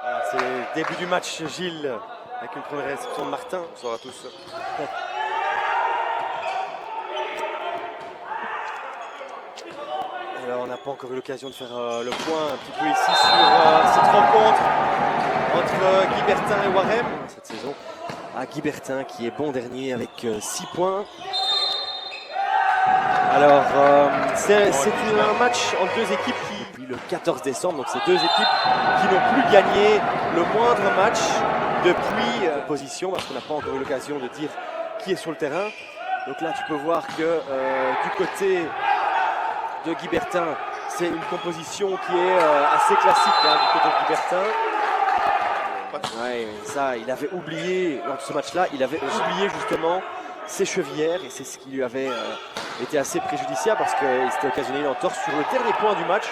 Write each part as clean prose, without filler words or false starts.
Voilà, c'est le début du match, Gilles, avec une première réception de Martin. Bonsoir à tous. Alors, on n'a pas encore eu l'occasion de faire le point un petit peu ici sur cette rencontre entre Guy Bertin et Warem cette saison. Guy Bertin qui est bon dernier avec 6 points. Alors, c'est un match entre deux équipes qui, depuis le 14 décembre, donc c'est deux équipes qui n'ont plus gagné le moindre match depuis position, parce qu'on n'a pas encore eu l'occasion de dire qui est sur le terrain. Donc là, tu peux voir que du côté de Guy Bertin, c'est une composition qui est assez classique du côté de Guy Bertin. Ouais, ça, il avait oublié, lors de ce match-là, il avait oublié justement ses chevillères, et c'est ce qui lui avait été assez préjudiciable parce qu'il s'était occasionné une entorse sur le dernier point du match.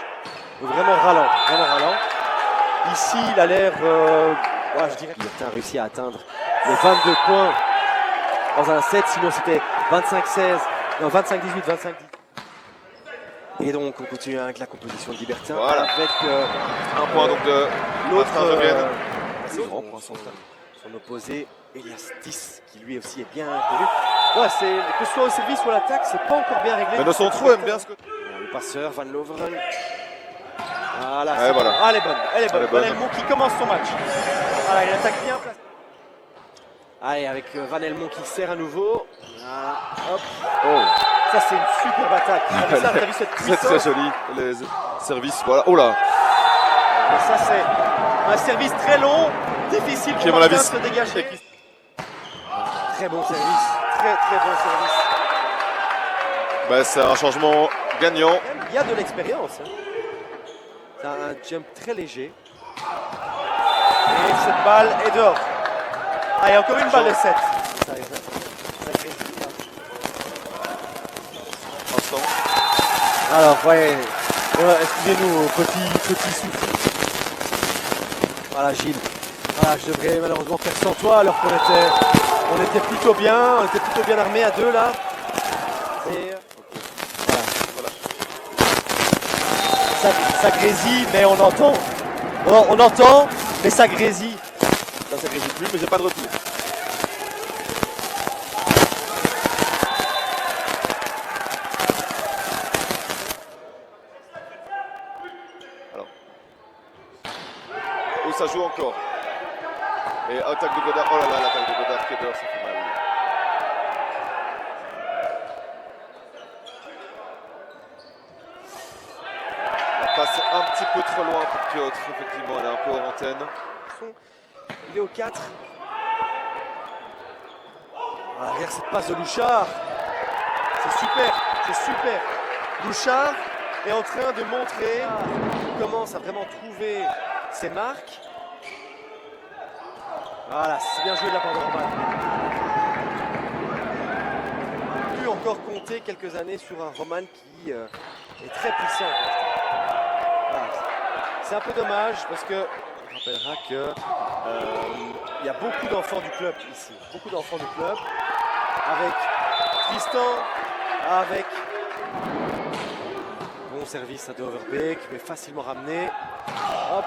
Vraiment ralent, vraiment ralent. Ici, il a l'air, je dirais qu'il a réussi à atteindre les 22 points dans un set, sinon c'était 25-16, non 25-18, 25-10. Et donc on continue avec la composition de Guy Bertin, voilà. Avec un point donc de l'autre grand point central. Son opposé, Elias 10, qui lui aussi est bien connu. Ouais, que ce soit au service ou à l'attaque, c'est pas encore bien réglé. Mais de son trou aime bien ce que. Le passeur, Van Loveren. Voilà, voilà. Elle est bonne, elle est bonne. Van Helmont qui commence son match. Voilà, il attaque bien. Allez, avec Van Helmont qui sert à nouveau. Voilà, hop. Oh. Ça, c'est une superbe attaque. T'as vu cette puissance? C'est très joli, les services. Voilà, oh là. Et ça, c'est un service très long, difficile pour Martin de se dégager. Très bon service, très bon service. Bah, c'est un changement gagnant. Il y a de l'expérience. C'est un jump très léger. Et cette balle est dehors. Il y a encore une balle de 7. Alors, excusez-nous, petit souffle. Voilà, Gilles. Voilà, je devrais malheureusement faire sans toi alors qu'on était plutôt bien, armés à deux là. Et voilà. Ça grésille, mais on entend. On entend, mais ça grésille. Ça grésille plus, mais j'ai pas de retour. Alors. Oh, ça joue encore. Et attaque de Godard. Oh là là, l'attaque de Godard qui est dehors, ça fait mal. La passe est un petit peu trop loin pour Piotr. Effectivement, elle est un peu hors antenne. Il est au 4. Regarde cette passe de Louchard. C'est super. Louchard est en train de montrer qu'il commence à vraiment trouver ses marques. Voilà, c'est bien joué de la part de Roman. On a pu encore compter quelques années sur un Roman qui est très puissant. Voilà. C'est un peu dommage parce que on rappellera que il y a beaucoup d'enfants du club ici. Beaucoup d'enfants du club. Avec Tristan, avec bon service à De Overbeek, mais facilement ramené. Hop.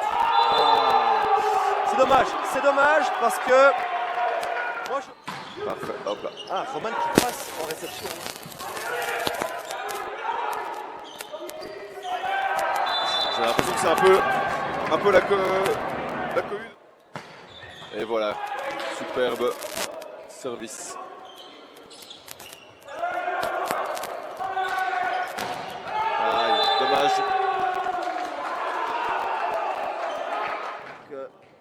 C'est dommage parce que moi je... Parfait, hop là. Roman qui passe en réception. J'ai l'impression que c'est un peu la cohue. Et voilà, superbe service. Dommage.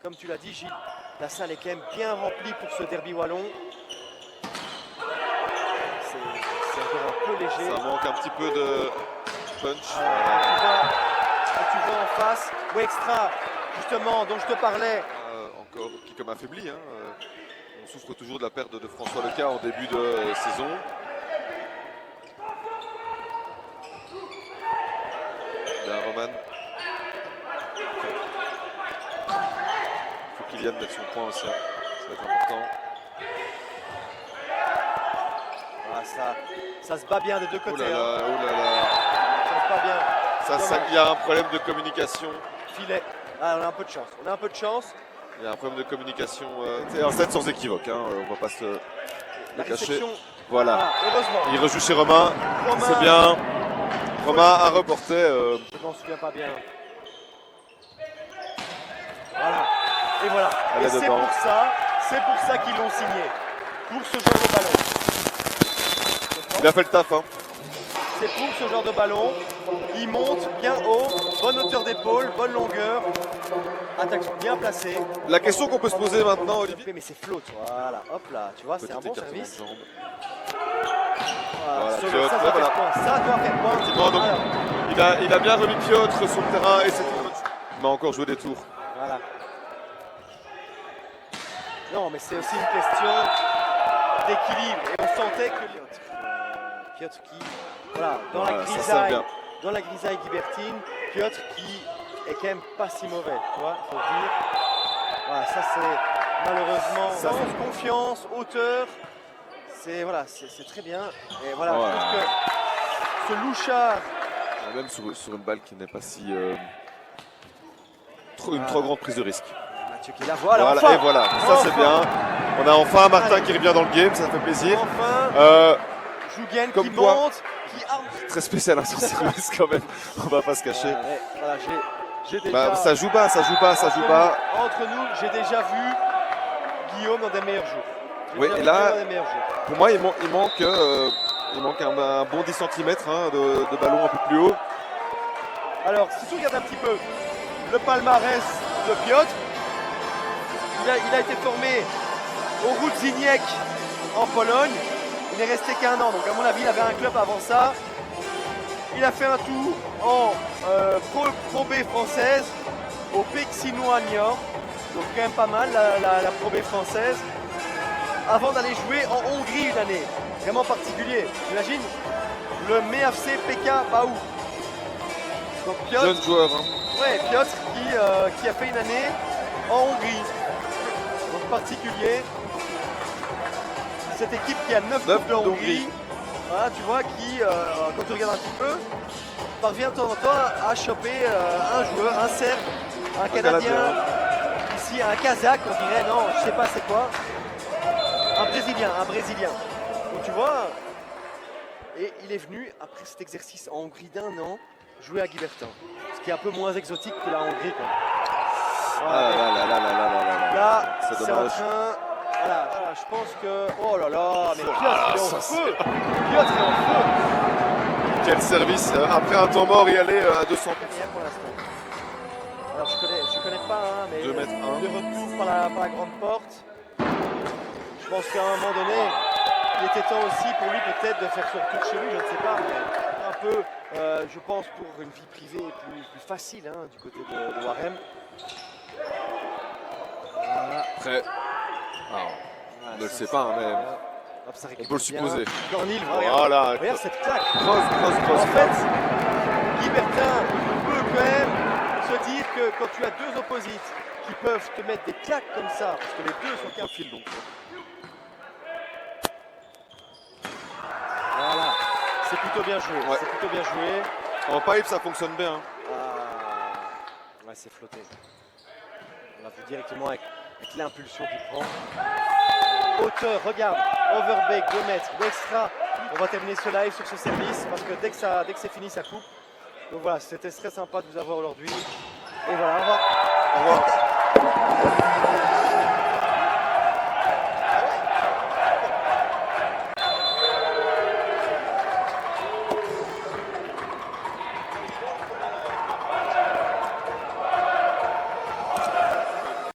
Comme tu l'as dit, Gilles, la salle est quand même bien remplie pour ce derby wallon. C'est encore un peu léger. Ça manque un petit peu de punch. Tu vois en face, Wextra, justement, dont je te parlais. Encore qui comme affaibli. On souffre toujours de la perte de François Leca en début de saison. Bien, Roman. Il faut qu'il vienne mettre son point aussi. Ça va être important. Ça se bat bien des deux côtés. Oh là là. Ça se bat bien. Il y a un problème de communication. Filet. Ah, on a un peu de chance. On a un peu de chance. Il y a un problème de communication. C'est un set sans équivoque, hein, on va pas se La le cacher. réception. Voilà. Ah, heureusement. Il rejoue chez Romain. Romain. C'est bien. Romain a reporté. Je m'en souviens pas bien. Voilà. Et voilà. Elle Et est c'est dedans. pour ça qu'ils l'ont signé. Pour ce genre de ballon. Il a fait le taf. Hein. C'est pour ce genre de ballon. Il monte bien haut, bonne hauteur d'épaule, bonne longueur. Attaque bien placée. La question qu'on peut se poser maintenant, Olivier. Mais c'est flotte. Voilà, hop là. Tu vois, c'est un bon écartement de service. jambe. Voilà, Voilà, ça, Piotr, ça doit voilà. faire point. Ça doit faire point. Effectivement, donc, Alors, il a bien remis Piotr sur le terrain et c'est tout. Il m'a encore joué des tours. voilà. Non, mais c'est aussi une question d'équilibre. Et on sentait que Piotr qui, voilà, dans la Ouais, ça sert grisaille, bien. dans la grisaille Guibertine, Piotr qui est quand même pas si mauvais, tu vois, faut le dire. Voilà, ça c'est malheureusement Ça, sans confiance, hauteur, c'est voilà, c'est très bien. Et voilà, Ouais. je trouve que ce louchard, Même sur une balle qui n'est pas si. Une trop grande prise de risque. Mathieu qui la voit, alors Voilà, enfin, et voilà, ça c'est bien. On a enfin Martin qui revient dans le game, ça fait plaisir. enfin, Jougen comme qui quoi- monte, qui arme. Très spécial hein, sur service quand même, on va pas se cacher. Ouais, voilà, j'ai déjà. Bah, ça joue bas, ça joue bas, ça joue bas. Entre nous, j'ai déjà vu Guillaume dans des meilleurs jours. J'ai Oui, déjà et vu là- Guillaume dans des meilleurs jours. Pour moi, il manque un bon 10 cm de ballon un peu plus haut. Alors, si tu regardes un petit peu le palmarès de Piotr, il a été formé au Rudzyniec en Pologne. Il n'est resté qu'un an, donc à mon avis, il avait un club avant ça. Il a fait un tour en Pro B française au Pexinois Niort, donc quand même pas mal la Pro B française, avant d'aller jouer en Hongrie une année, vraiment particulier. J'imagine le MFC PK Baou. Donc Piotr, Jeune joueur. Hein. ouais, Piotr qui a fait une année en Hongrie, donc particulier. Cette équipe qui a 9 Neuf coupes de coupes Hongrie, d'Hongrie. voilà, tu vois, qui, quand tu regardes un petit peu, parvient de temps en temps à choper un joueur, un Serbe, un Canadien, ici un Kazakh, on dirait, non, je sais pas c'est quoi, un Brésilien. Donc tu vois, et il est venu après cet exercice en Hongrie d'un an jouer à Guibertin, ce qui est un peu moins exotique que la Hongrie. Quoi. Voilà. Là, C'est c'est en dommage. train. Voilà, je pense que. Oh là là, mais Piotr est en feu! Piotr est en feu! Quel service après un temps mort y aller à 200%. Rien pour l'instant. Alors je connais pas, hein, mais 2 mètres un. le retour par la grande porte. Je pense qu'à un moment donné, il était temps aussi pour lui peut-être de faire son retour chez lui, je ne sais pas, mais un peu, je pense, pour une vie privée plus facile hein, du côté de Warem. Voilà. Après, on ne le sait pas, hein, mais Hop, ça on récupère peut le supposer. bien. Cornil, regarde. Voilà, Regarde cette claque. cross. En fait, Guibertin peut quand même se dire que quand tu as deux opposites qui peuvent te mettre des claques comme ça, parce que les deux sont qu'un fil donc. Voilà, c'est plutôt bien joué. Ouais. C'est plutôt bien joué. En pipe, ça fonctionne bien. Hein. Ouais, c'est flotté. On l'a vu directement avec l'impulsion qu'il prend. Hauteur, regarde, overbake, 2 mètres, ou extra. On va terminer ce live sur ce service parce que dès que c'est fini, ça coupe. Donc voilà, c'était très sympa de vous avoir aujourd'hui. Et voilà, au revoir. Au revoir.